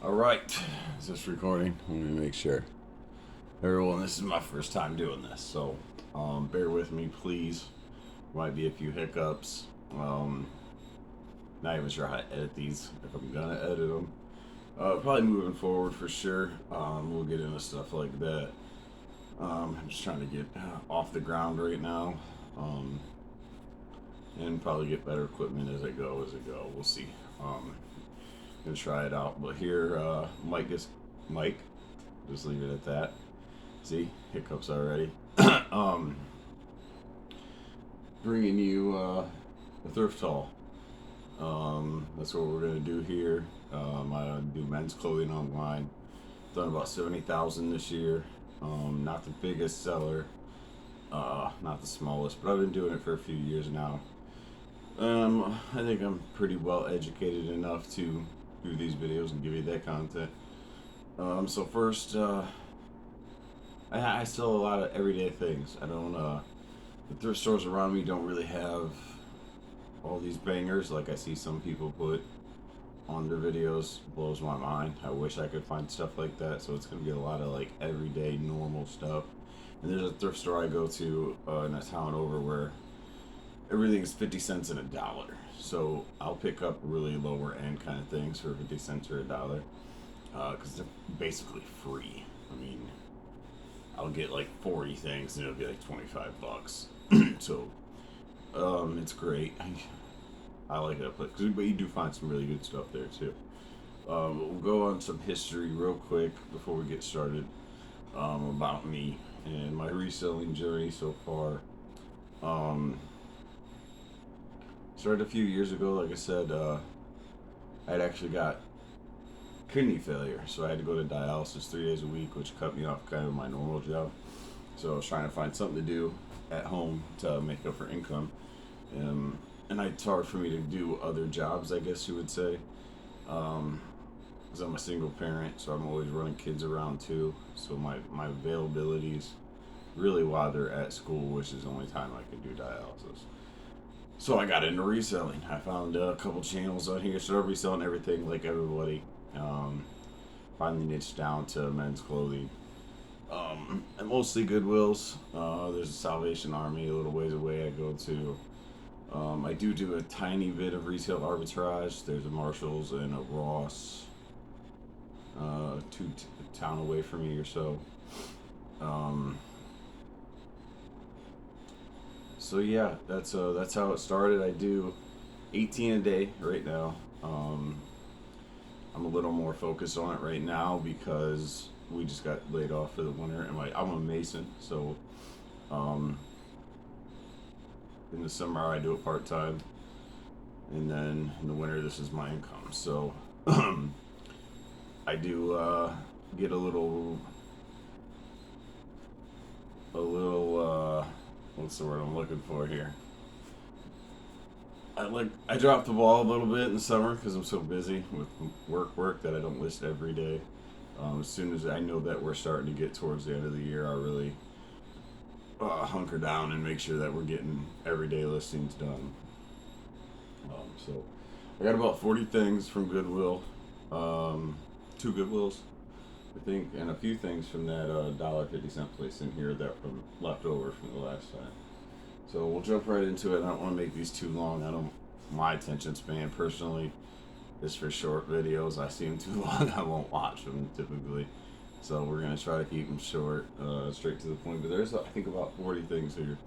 All right, is this recording? Let me make sure. Everyone, this is my first time doing this, so bear with me, please. Might be a few hiccups. Not even sure how to edit these, if I'm gonna edit them. Probably moving forward for sure. We'll get into stuff like that. I'm just trying to get off the ground right now, and probably get better equipment as I go. We'll see. Gonna try it out, but here, Mike. Just leave it at that. See, hiccups already. um, Bringing you a thrift haul. That's what we're gonna do here. I do men's clothing online. Done about 70,000 this year. Not the biggest seller, not the smallest, but I've been doing it for a few years now. I think I'm pretty well educated enough to do these videos and give you that content. So first, I sell a lot of everyday things. I don't, the thrift stores around me don't really have all these bangers like I see some people put on their videos. Blows my mind. I wish I could find stuff like that. So it's gonna be a lot of like everyday normal stuff. And there's a thrift store I go to in a town over where everything's 50 cents and $1. So I'll pick up really lower end kind of things for 50 cents or $1, because they're basically free. I mean, I'll get like 40 things and it'll be like $25. So it's great. I like that place, but you do find some really good stuff there too. We'll go on some history real quick before we get started, about me and my reselling journey so far. Started a few years ago. Like I said, I had actually got kidney failure, so I had to go to dialysis 3 days a week, which cut me off kind of my normal job. So I was trying to find something to do at home to make up for income, and it's hard for me to do other jobs, I guess you would say, because I'm a single parent, so I'm always running kids around too. So my availability is really while they're at school, which is the only time I can do dialysis. So I got into reselling. I found a couple channels on here, started reselling everything like everybody. Finally niched down to men's clothing. And mostly Goodwills. There's a Salvation Army a little ways away I go to. I do a tiny bit of retail arbitrage. There's a Marshalls and a Ross, town away from me or so. So yeah, that's how it started. I do 18 a day right now. I'm a little more focused on it right now because we just got laid off for the winter, and I'm a mason, so in the summer I do it part time, and then in the winter this is my income. So I do get a little what's the word I'm looking for here? I drop the ball a little bit in the summer because I'm so busy with work that I don't list every day. As soon as I know that we're starting to get towards the end of the year, I really hunker down and make sure that we're getting everyday listings done. So I got about 40 things from Goodwill, 2 Goodwills, I think, and a few things from that $1.50 place in here that from left over from the last time. So we'll jump right into it. I don't want to make these too long. My attention span personally is for short videos. I see them too long, I won't watch them typically. So we're gonna try to keep them short, straight to the point. But there's I think about 40 things here.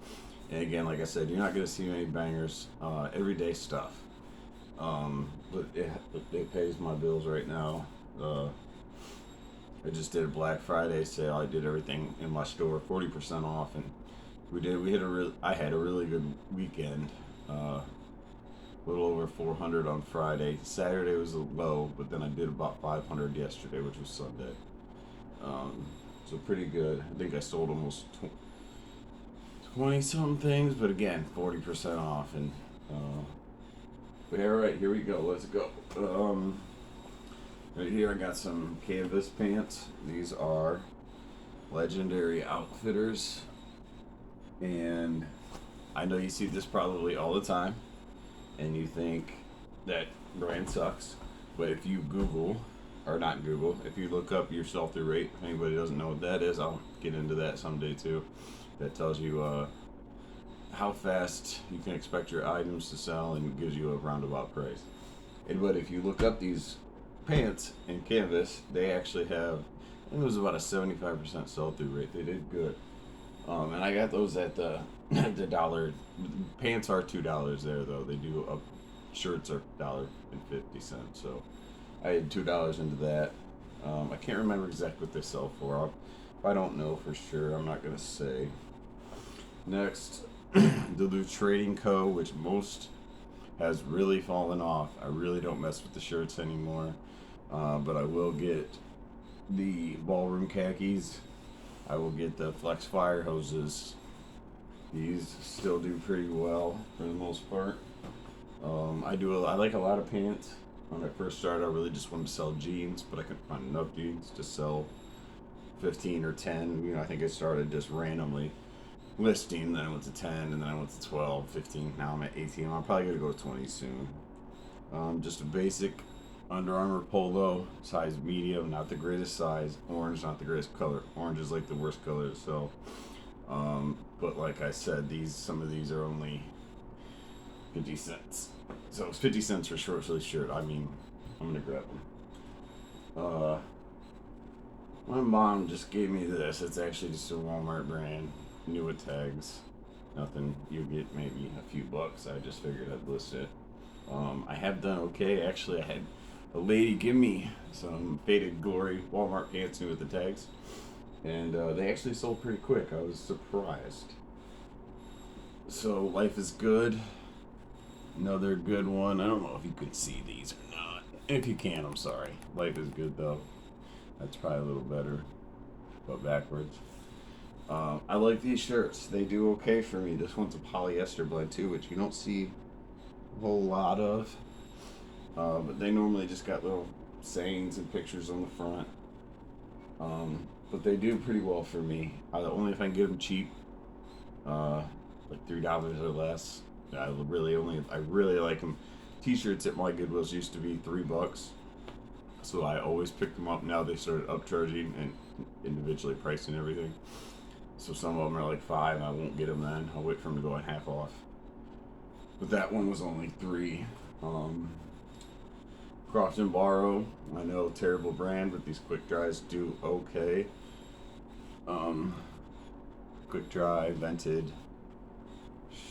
And again, like I said, you're not gonna see many bangers. Everyday stuff. But it pays my bills right now. I just did a Black Friday sale. I did everything in my store 40% off, and I had a really good weekend. A little over 400 on Friday. Saturday was a low, but then I did about 500 yesterday, which was Sunday. So pretty good. I think I sold almost 20 some things, but again, 40% off. And but all right, here we go. Let's go. Right here I got some canvas pants. These are Legendary Outfitters, and I know you see this probably all the time and you think that brand sucks, but if you Google or not Google, if you look up your sell-through rate, if anybody doesn't know what that is, I'll get into that someday too. That tells you how fast you can expect your items to sell and gives you a roundabout price. But if you look up these pants in Canvas, they actually have, I think it was about a 75% sell-through rate. They did good. And I got those at the the dollar. Pants are $2 there though. They do up. Shirts are $1.50. So I had $2 into that. I can't remember exactly what they sell for. If I don't know for sure, I'm not gonna say. Next, the Trading Co., which most has really fallen off. I really don't mess with the shirts anymore, but I will get the ballroom khakis. I will get the flex fire hoses. These still do pretty well for the most part. I like a lot of pants. When I first started, I really just wanted to sell jeans, but I couldn't find enough jeans to sell 15 or 10. You know, I think I started just randomly listing, then I went to 10, and then I went to 12, 15. Now I'm at 18. I'm probably gonna go to 20 soon. Just a basic Under Armour polo, size medium, not the greatest size. Orange, not the greatest color. Orange is like the worst color to sell. But like I said, some of these are only 50 cents. So it's 50 cents for a short sleeve shirt. I mean, I'm gonna grab them. My mom just gave me this. It's actually just a Walmart brand, new with tags. Nothing. You get maybe a few bucks. I just figured I'd list it. I have done okay. Actually, I had a lady give me some Faded Glory Walmart pants new with the tags, and they actually sold pretty quick. I was surprised. So life is good. Another good one. I don't know if you can see these or not. If you can, I'm sorry. Life is good though. That's probably a little better, but backwards. I like these shirts. They do okay for me. This one's a polyester blend too, which you don't see a whole lot of. But they normally just got little sayings and pictures on the front. But they do pretty well for me. Only if I can get them cheap, like $3 or less. I really like them. T-shirts at my Goodwills used to be $3, so I always picked them up. Now they started upcharging and individually pricing everything. So some of them are like $5. I won't get them then. I'll wait for them to go at half off. But that one was only $3. Croft and Borrow. I know, terrible brand, but these quick dries do okay. Quick dry vented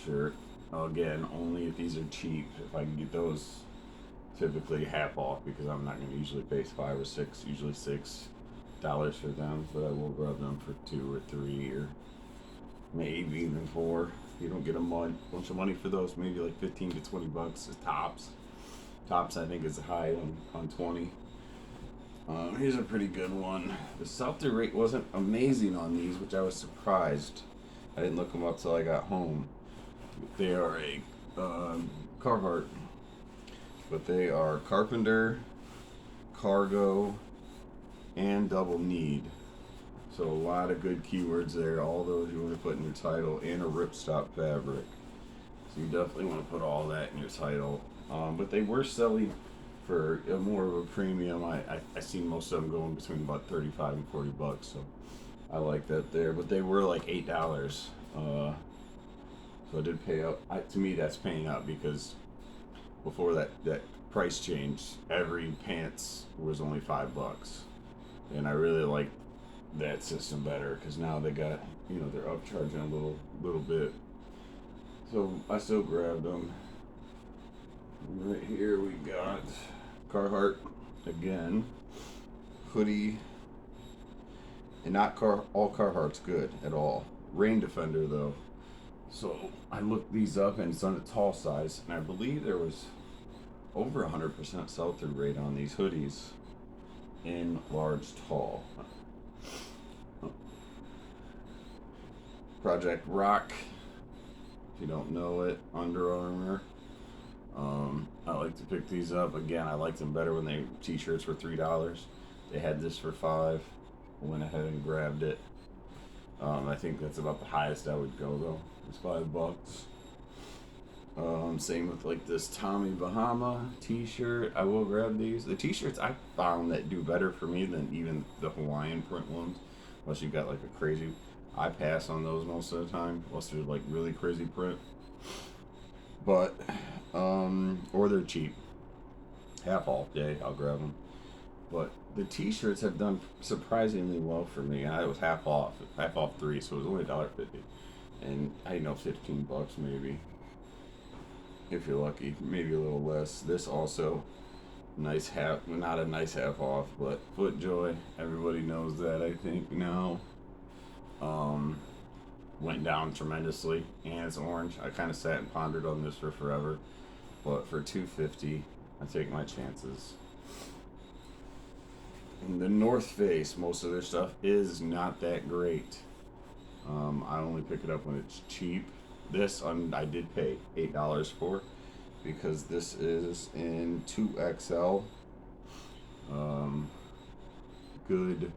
shirt. Again, only if these are cheap. If I can get those typically half off, because I'm not going to usually pay $5 or $6, usually $6 for them, but I will grab them for $2 or $3 or maybe even $4. You don't get a bunch of money for those. Maybe like 15 to 20 bucks is tops. Tops I think is high on 20. Here's a pretty good one. The sell-through rate wasn't amazing on these, which I was surprised. I didn't look them up till I got home. They are a Carhartt, but they are carpenter, cargo, and double need. So a lot of good keywords there. All those you want to put in your title, and a ripstop fabric. So you definitely want to put all that in your title. But they were selling for more of a premium. I seen most of them going between about 35 and 40 bucks. So I like that there. But they were like $8. So I did pay up. To me, that's paying up, because before that price change, every pants was only $5, and I really like that system better, because now they got, they're upcharging a little bit. So I still grabbed them. Right here we got Carhartt again, hoodie, and not all Carhartt's good at all. Rain Defender though. So I looked these up, and it's on a tall size, and I believe there was over 100% sell-through rate on these hoodies in large tall. Project Rock, if you don't know it, Under Armour. I like to pick these up. Again, I liked them better when t-shirts were $3. They had this for $5. I went ahead and grabbed it. I think that's about the highest I would go though. It's $5. Same with like this Tommy Bahama t-shirt. I will grab these. The t-shirts I found that do better for me than even the Hawaiian print ones. Unless you've got like a crazy, I pass on those most of the time. Unless they're like really crazy print. But, or they're cheap. Half off day, I'll grab them. But the t-shirts have done surprisingly well for me. I was half off 3, so it was only $1.50. And I know $15 maybe. If you're lucky, maybe a little less. This also nice half, not a nice half off, but FootJoy, everybody knows that I think now. Went down tremendously, and it's orange. I kind of sat and pondered on this for forever, but for $2.50, I take my chances. In the North Face, most of their stuff is not that great. I only pick it up when it's cheap. This I did pay $8 for, because this is in 2XL. Good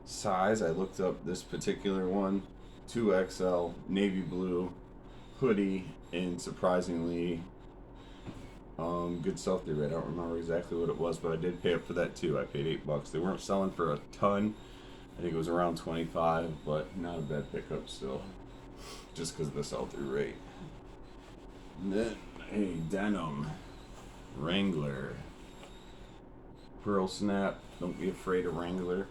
size. I looked up this particular one, 2XL, navy blue, hoodie, and surprisingly good sell-through rate. I don't remember exactly what it was, but I did pay up for that too. I paid $8. They weren't selling for a ton. I think it was around 25, but not a bad pickup still, just because of the sell-through rate. And then a denim Wrangler pearl snap. Don't be afraid of Wrangler,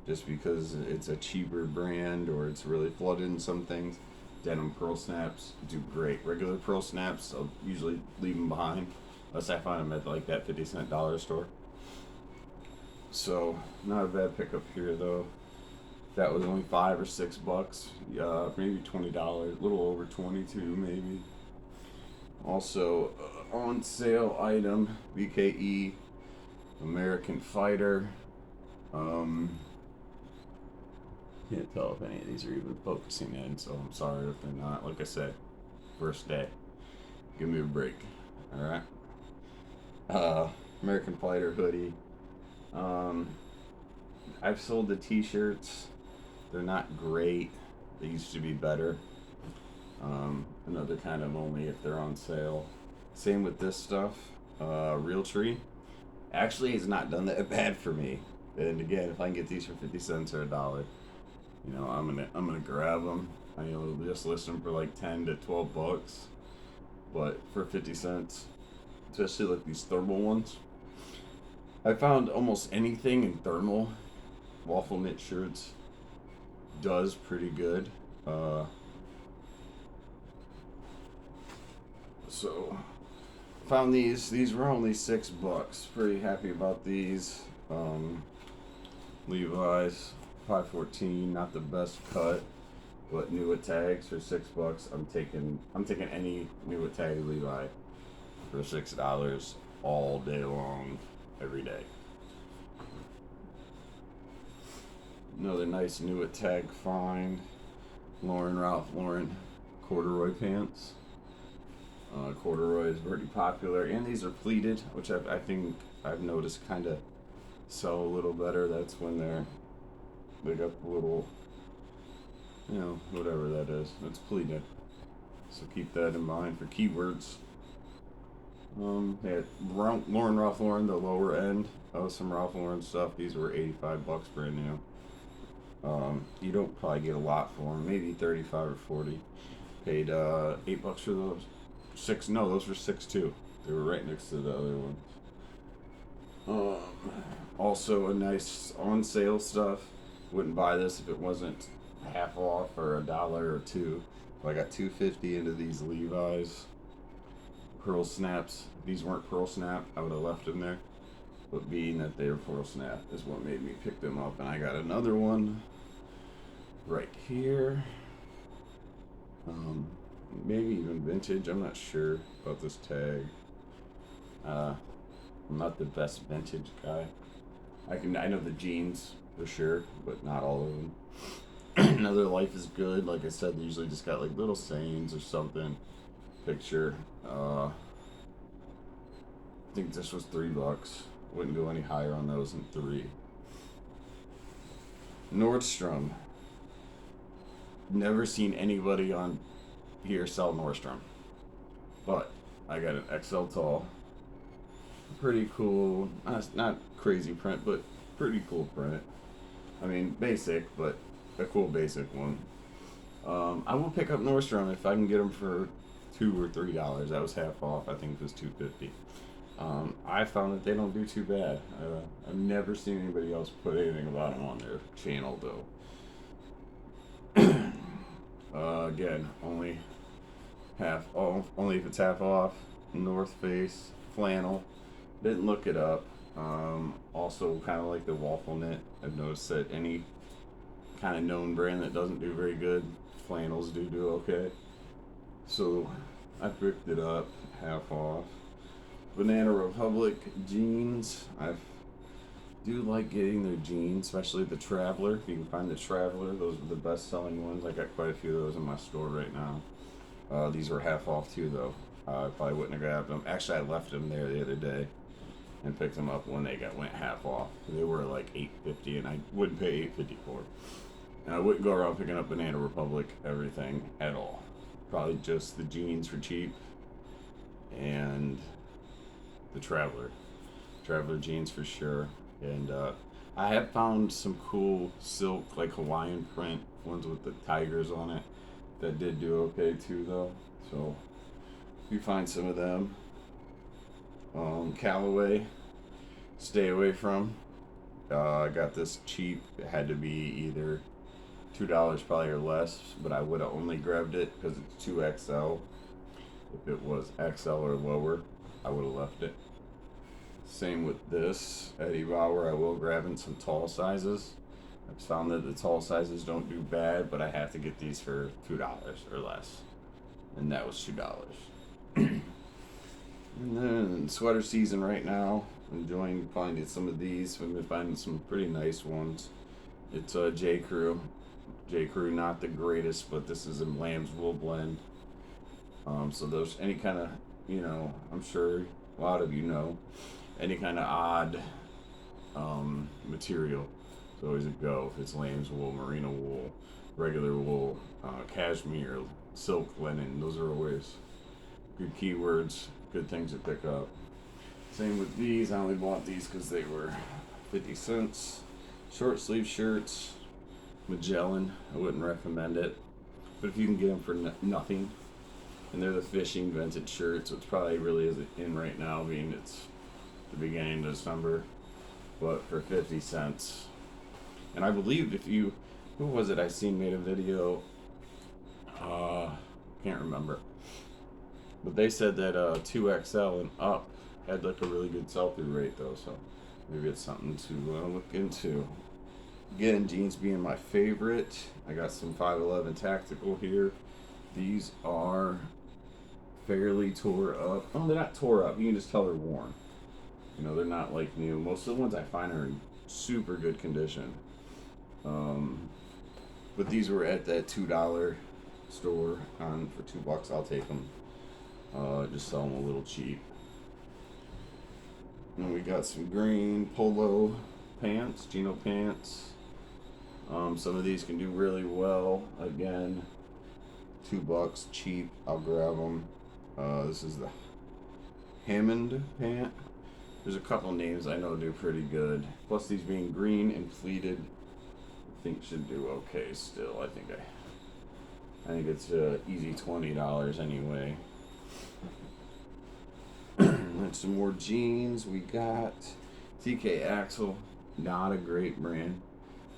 just because it's a cheaper brand or it's really flooded in some things. Denim pearl snaps do great. Regular pearl snaps, I'll usually leave them behind, unless I find them at like that 50-cent dollar store. So not a bad pickup here though. That was only $5 or $6, maybe $20, a little over 22 maybe. Also, on sale item, BKE American Fighter. Can't tell if any of these are even focusing in, so I'm sorry if they're not. Like I said, first day. Give me a break. Alright? American Fighter hoodie. I've sold the t-shirts. They're not great. They used to be better. Another kind of only if they're on sale. Same with this stuff. Realtree. Actually, it's not done that bad for me. And again, if I can get these for 50 cents or $1, you know, I'm gonna grab them. I just list them for like 10 to 12 bucks, but for 50 cents, especially like these thermal ones. I found almost anything in thermal waffle knit shirts does pretty good. So found these. These were only $6. Pretty happy about these. Levi's 514, not the best cut, but new at tags for $6. I'm taking any new at tag Levi for $6 all day long, every day. Another nice new at tag find. Ralph Lauren corduroy pants. Corduroy is pretty popular, and these are pleated, which I think I've noticed kind of sell a little better. That's when they got the little, you know, whatever that is. It's pleated, so keep that in mind for keywords. Ralph Lauren, the lower end of some Ralph Lauren stuff. These were $85 brand new. You don't probably get a lot for them. Maybe 35 or 40. Paid $8 for those. Those were 6 too. They were right next to the other ones. Also a nice on sale stuff. Wouldn't buy this if it wasn't half off or $1 or $2. I got $2.50 into these Levi's pearl snaps. If these weren't pearl snap, I would have left them there. But being that they were pearl snap is what made me pick them up. And I got another one right here. Maybe even vintage. I'm not sure about this tag. I'm not the best vintage guy. I know the jeans for sure, but not all of them. Another Life is Good. Like I said, they usually just got like little sayings or something. Picture. I think this was $3. Wouldn't go any higher on those than 3. Nordstrom. Never seen anybody on here sell Nordstrom, but I got an XL tall. Pretty cool. Not crazy print, but pretty cool print. I mean, basic, but a cool basic one. I will pick up Nordstrom if I can get them for $2 or $3. That was half off. I think it was $2.50. I found that they don't do too bad. I've never seen anybody else put anything about them on their channel though. Again, only if it's half off. North Face flannel. Didn't look it up. Also, kind of like the waffle knit. I've noticed that any kind of known brand that doesn't do very good, flannels do okay. So I picked it up half off. Banana Republic jeans. I do like getting their jeans, especially the Traveler. If you can find the Traveler, those are the best selling ones. I got quite a few of those in my store right now. These were half off too though. I probably wouldn't have grabbed them. Actually, I left them there the other day and picked them up when they went half off. They were like $8.50, and I wouldn't pay $8.50 for them. And I wouldn't go around picking up Banana Republic everything at all. Probably just the jeans for cheap and the Traveler jeans for sure. And I have found some cool silk, like Hawaiian print ones with the tigers on it that did do okay too though. So if you find some of them, Callaway, stay away from. I got this cheap. It had to be either $2 probably or less, but I would have only grabbed it because it's 2XL. If it was XL or lower, I would have left it. Same with this Eddie Bauer. I will grab in some tall sizes. I've found that the tall sizes don't do bad, but I have to get these for $2 or less, and that was $2. And then sweater season right now. Enjoying finding some of these. I've been finding some pretty nice ones. It's J. Crew. J. Crew, not the greatest, but this is a lamb's wool blend. So those any kind of, I'm sure a lot of you know, any kind of odd material. It's always a go. If it's lamb's wool, merino wool, regular wool, cashmere, silk, linen, those are always good keywords, good things to pick up. Same with these. I only bought these because they were 50 cents. Short sleeve shirts, Magellan. I wouldn't recommend it, but if you can get them for nothing, and they're the fishing vintage shirts, which probably really is in right now, being it's the beginning of December, but for 50 cents. And I believe who was it I seen made a video, can't remember, but they said that 2XL and up had like a really good sell-through rate though, so maybe it's something to look into. Again, jeans being my favorite. I got some 511 tactical here. These are fairly tore up. Oh, they're not tore up. You can just tell they're worn. They're not like new. Most of the ones I find are in super good condition. But these were at that $2 store for $2. I'll take them. Just sell them a little cheap. And we got some green polo pants, chino pants. Some of these can do really well. Again, $2 cheap. I'll grab them. This is the Hammond pant. There's a couple names I know do pretty good. Plus these being green and pleated, I think should do okay still. I think it's easy $20 anyway. And some more jeans. We got TK Axel. Not a great brand,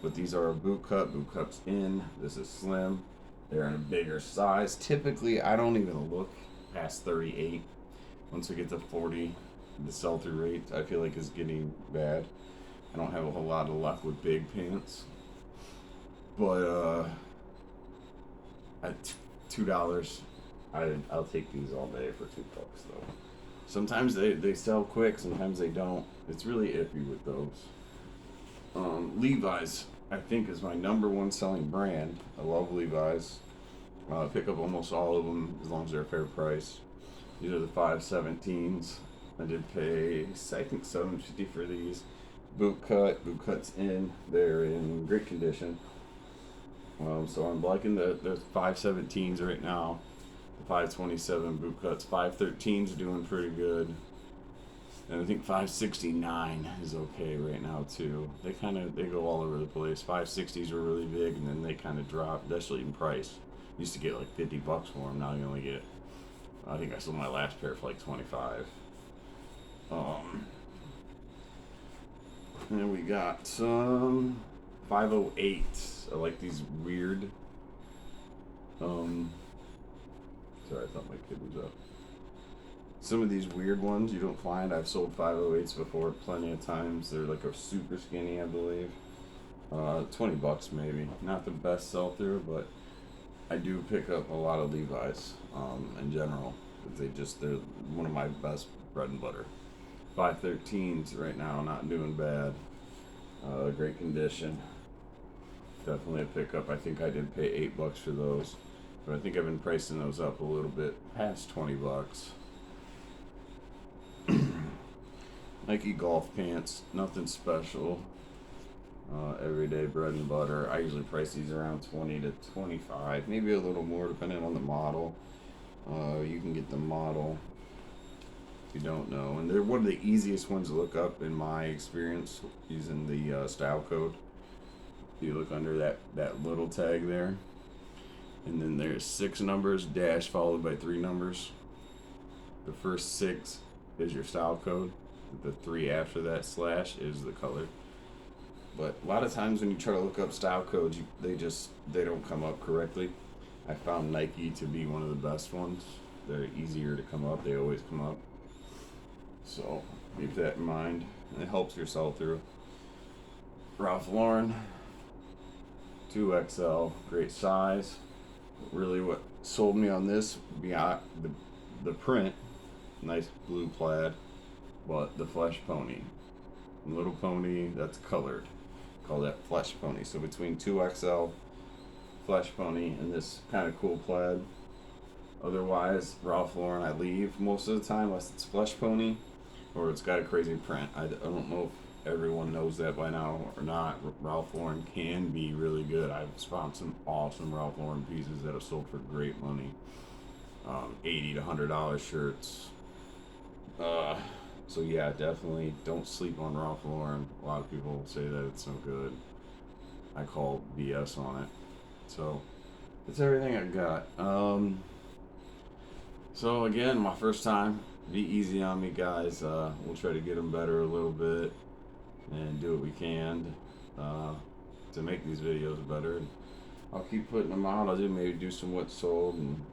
but these are a boot cut. Boot cut's in. This is slim. They're in a bigger size. Typically, I don't even look past 38. Once we get to 40, the sell-through rate I feel like is getting bad. I don't have a whole lot of luck with big pants, but at $2, I'll take these all day for $2 though. Sometimes they sell quick, sometimes they don't. It's really iffy with those. Levi's, I think, is my #1 selling brand. I love Levi's. I pick up almost all of them as long as they're a fair price. These are the 517s. I did pay, I think, $7.50 for these. Boot cut's in. They're in great condition. So I'm liking the 517s right now. 527 boot cuts. 513's doing pretty good. And I think 569 is okay right now too. They go all over the place. 560s were really big, and then they kind of dropped, especially in price. Used to get like $50 for them. Now you only get, I think I sold my last pair for like 25. And then we got some 508s. I like these weird. Sorry, I thought my kid was up. Some of these weird ones you don't find. I've sold 508s before plenty of times. They're like a super skinny, I believe. $20 maybe. Not the best sell through, but I do pick up a lot of Levi's in general. They're one of my best bread and butter. 513s right now, not doing bad. Great condition. Definitely a pickup. I think I did pay $8 for those, but I think I've been pricing those up a little bit past $20. Nike golf pants, nothing special. Everyday bread and butter. I usually price these around 20 to 25, maybe a little more depending on the model. You can get the model if you don't know, and they're one of the easiest ones to look up in my experience using the style code. You look under that little tag there, and then there's 6 numbers dash followed by 3 numbers. The first 6 is your style code. The 3 after that slash is the color. But a lot of times when you try to look up style codes, they don't come up correctly. I found Nike to be one of the best ones. They're easier to come up. They always come up. So keep that in mind. It helps your sell through. Ralph Lauren 2XL, great size. Really, what sold me on this beyond the print, nice blue plaid, but the flesh pony, little pony that's colored, call that flesh pony. So between 2XL flesh pony and this kind of cool plaid. Otherwise, Ralph Lauren I leave most of the time unless it's flesh pony or it's got a crazy print. I don't know if everyone knows that by now or not. Ralph Lauren can be really good. I've found some awesome Ralph Lauren pieces that have sold for great money. $80 to $100 shirts. So yeah, definitely don't sleep on Ralph Lauren. A lot of people say that it's no good. I call BS on it. So that's everything I got. So again, my first time. Be easy on me, guys. We'll try to get them better a little bit and do what we can to make these videos better. And I'll keep putting them out. I'll maybe do some what's sold and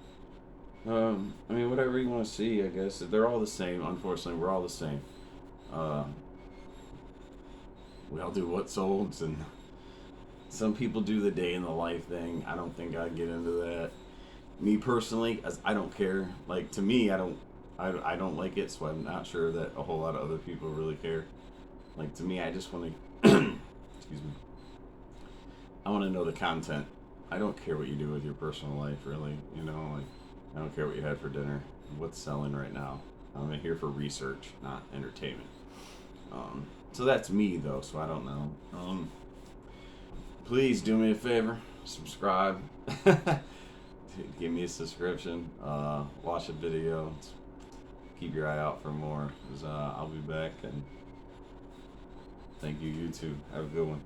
I mean, whatever you want to see, I guess. They're all the same. Unfortunately, we're all the same. We all do what solds, and some people do the day in the life thing. I don't think I'd get into that. Me personally, as I don't care. Like, to me, I don't like it, so I'm not sure that a whole lot of other people really care. Like, to me, I just want to excuse me. I want to know the content. I don't care what you do with your personal life, really. You know, like, I don't care what you had for dinner, what's selling right now. I'm here for research, not entertainment. So that's me, though, so I don't know. Please do me a favor, subscribe. Give me a subscription. Watch a video. Keep your eye out for more, because I'll be back. And thank you, YouTube. Have a good one.